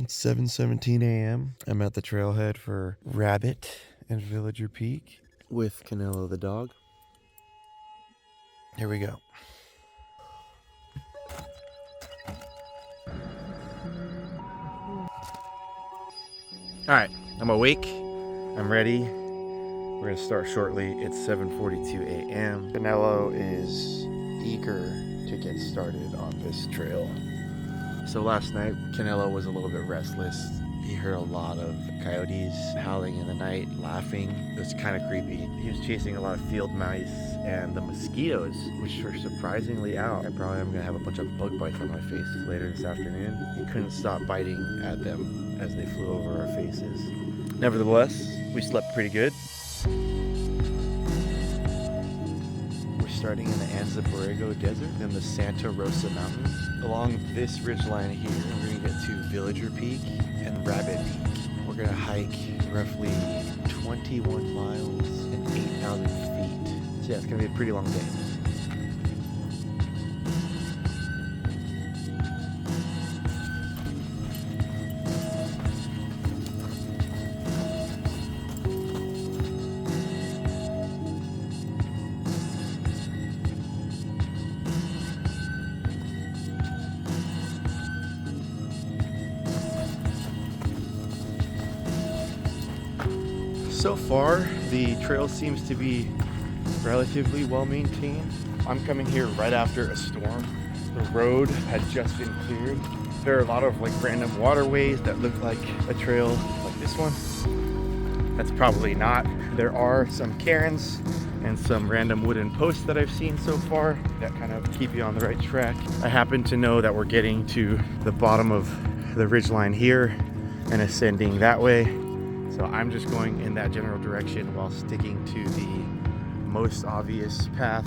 It's 7:17 a.m. I'm at the trailhead for Rabbit and Villager Peak with Canelo the dog. Here we go. All right, I'm awake. I'm ready. We're gonna start shortly. It's 7:42 a.m. Canelo is eager to get started on this trail. So last night, Canelo was a little bit restless. He heard a lot of coyotes howling in the night, laughing. It was kind of creepy. He was chasing a lot of field mice and the mosquitoes, which were surprisingly out. I probably am gonna have a bunch of bug bites on my face later this afternoon. He couldn't stop biting at them as they flew over our faces. Nevertheless, we slept pretty good. Starting in the Anza Borrego desert in the Santa Rosa Mountains. Along this ridgeline here, we're gonna get to Villager Peak and Rabbit Peak. We're gonna hike roughly 21 miles and 8,000 feet. So yeah, it's gonna be a pretty long day. So far, the trail seems to be relatively well maintained. I'm coming here right after a storm. The road had just been cleared. There are a lot of random waterways that look like a trail like this one. That's probably not. There are some cairns and some random wooden posts that I've seen so far that kind of keep you on the right track. I happen to know that we're getting to the bottom of the ridgeline here and ascending that way. So I'm just going in that general direction while sticking to the most obvious path.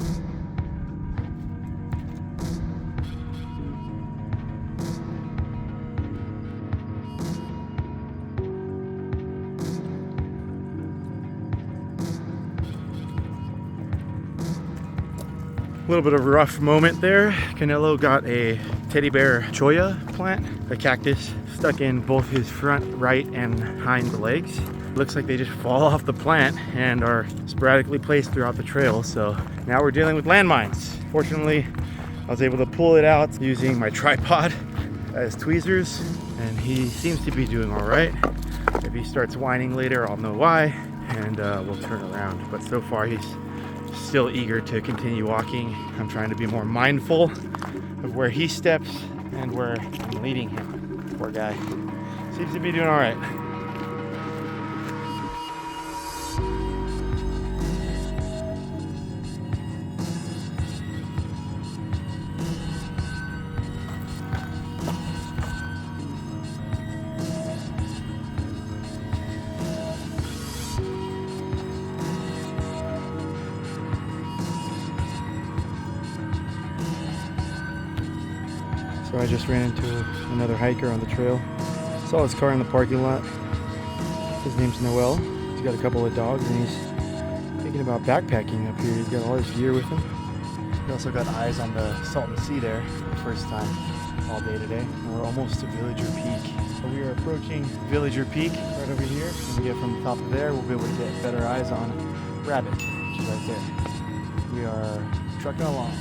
A little bit of a rough moment there. Canelo got a teddy bear cholla plant, a cactus, stuck in both his front right and hind legs. Looks like they just fall off the plant and are sporadically placed throughout the trail. So now we're dealing with landmines. Fortunately, I was able to pull it out using my tripod as tweezers, and he seems to be doing all right. If he starts whining later, I'll know why, and we'll turn around. But so far, he's still eager to continue walking. I'm trying to be more mindful of where he steps and where I'm leading him. Poor guy. Seems to be doing all right. So I just ran into another hiker on the trail. Saw his car in the parking lot. His name's Noel. He's got a couple of dogs and he's thinking about backpacking up here. He's got all his gear with him. He also got eyes on the Salton Sea there for the first time all day today. And we're almost to Villager Peak. So we are approaching Villager Peak right over here. When we get from the top of there, we'll be able to get better eyes on Rabbit, which is right there. We are trucking along.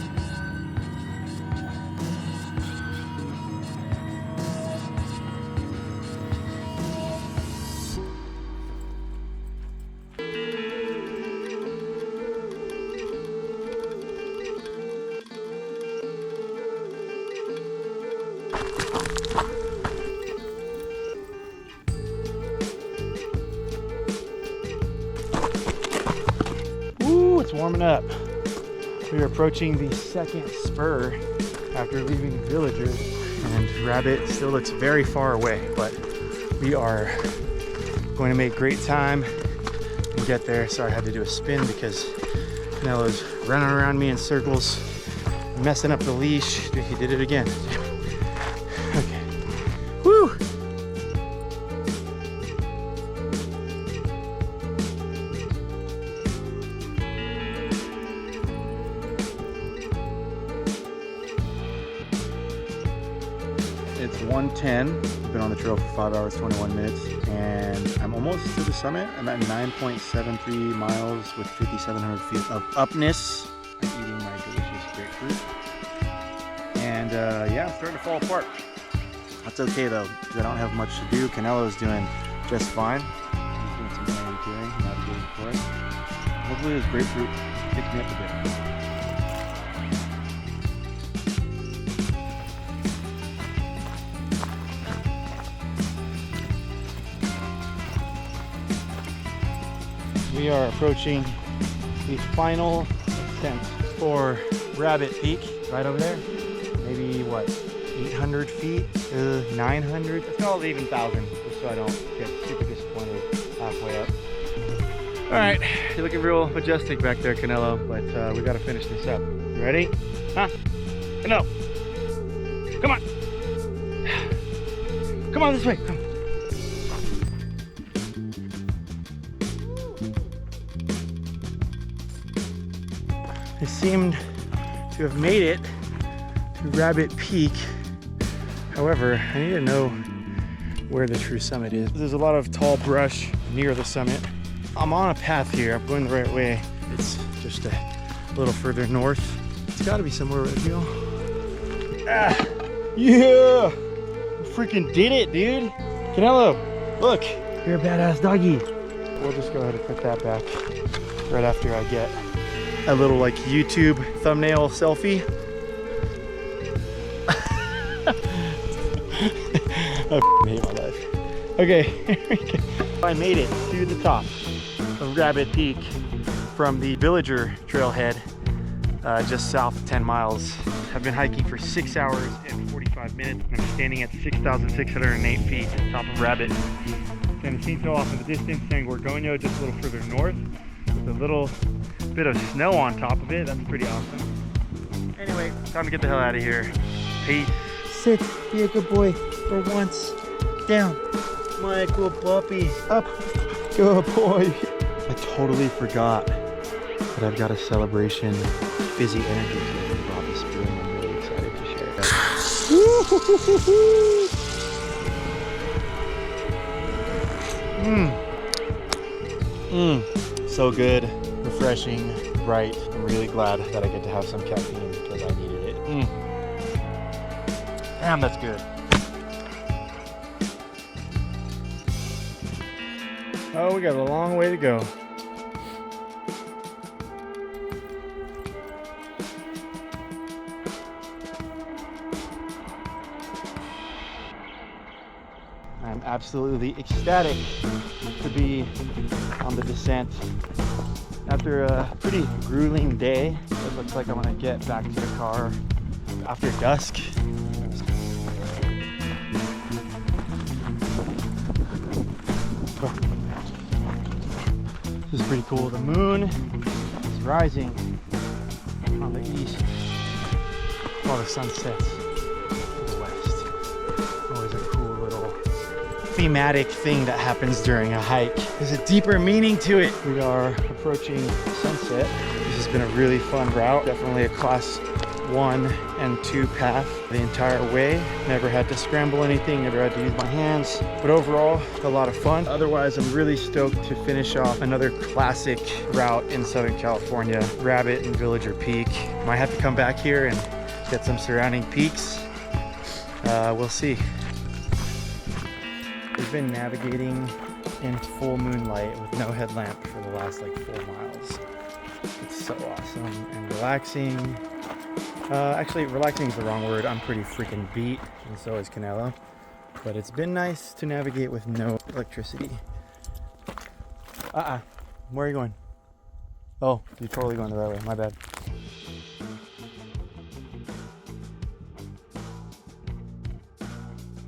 It's warming up. We are approaching the second spur after leaving Villager, and Rabbit still looks very far away, but we are going to make great time and get there. Sorry, I had to do a spin because Canelo's running around me in circles, messing up the leash. He did it again. Okay. Woo! It's 1:10. been on the trail for 5 hours, 21 minutes, and I'm almost to the summit. I'm at 9.73 miles with 5,700 feet of upness. I'm eating my delicious grapefruit. And yeah, I'm starting to fall apart. That's okay though, because I don't have much to do. Canelo's doing just fine. He's doing some orienteering, navigating for it. Hopefully this grapefruit picks me up a bit. We are approaching the final ascent for Rabbit Peak, right over there. Maybe what, 800 feet, 900? Let's call it even 1,000, just so I don't get super disappointed halfway up. All right, you're looking real majestic back there, Canelo, but we gotta finish this up. You ready? Huh? Canelo, come on. Come on this way, come. I seemed to have made it to Rabbit Peak. However, I need to know where the true summit is. There's a lot of tall brush near the summit. I'm on a path here. I'm going the right way. It's just a little further north. It's got to be somewhere right here. Ah, yeah! We freaking did it, dude. Canelo, look, you're a badass doggy. We'll just go ahead and put that back right after I get a little like YouTube thumbnail selfie. I hate my life. Okay, here we go. I made it to the top of Rabbit Peak from the Villager trailhead, just south of 10 miles. I've been hiking for 6 hours and 45 minutes. I'm standing at 6,608 feet at the top of Rabbit. Can see so off in the distance, San Gorgonio, just a little further north, with a little bit of snow on top of it. That's pretty awesome. Anyway, time to get the hell out of here. Peace. Sit, be a good boy for once. Down, my good puppy. Up, good boy. I totally forgot that I've got a celebration Fizzy Energy Drink from Bobby Spoon. I'm really excited to share that. So good, refreshing, bright. I'm really glad that I get to have some caffeine because I needed it. Damn, that's good. Oh, we got a long way to go. I'm absolutely ecstatic to be on the descent. After a pretty grueling day, it looks like I'm gonna get back to the car after dusk. This is pretty cool. The moon is rising on the east while the sun sets to the west. Always a cool little thematic thing that happens during a hike. There's a deeper meaning to it. We are approaching sunset. This has been a really fun route. Definitely a class 1 and 2 path the entire way. Never had to scramble anything, never had to use my hands. But overall, a lot of fun. Otherwise, I'm really stoked to finish off another classic route in Southern California, Rabbit and Villager Peak. Might have to come back here and get some surrounding peaks. We'll see. We've been navigating in full moonlight with no headlamp for the last like 4 miles. It's so awesome and relaxing. Actually, relaxing is the wrong word. I'm pretty freaking beat, and so is Canelo. But it's been nice to navigate with no electricity. Where are you going? Oh, you're totally going the right way. My bad.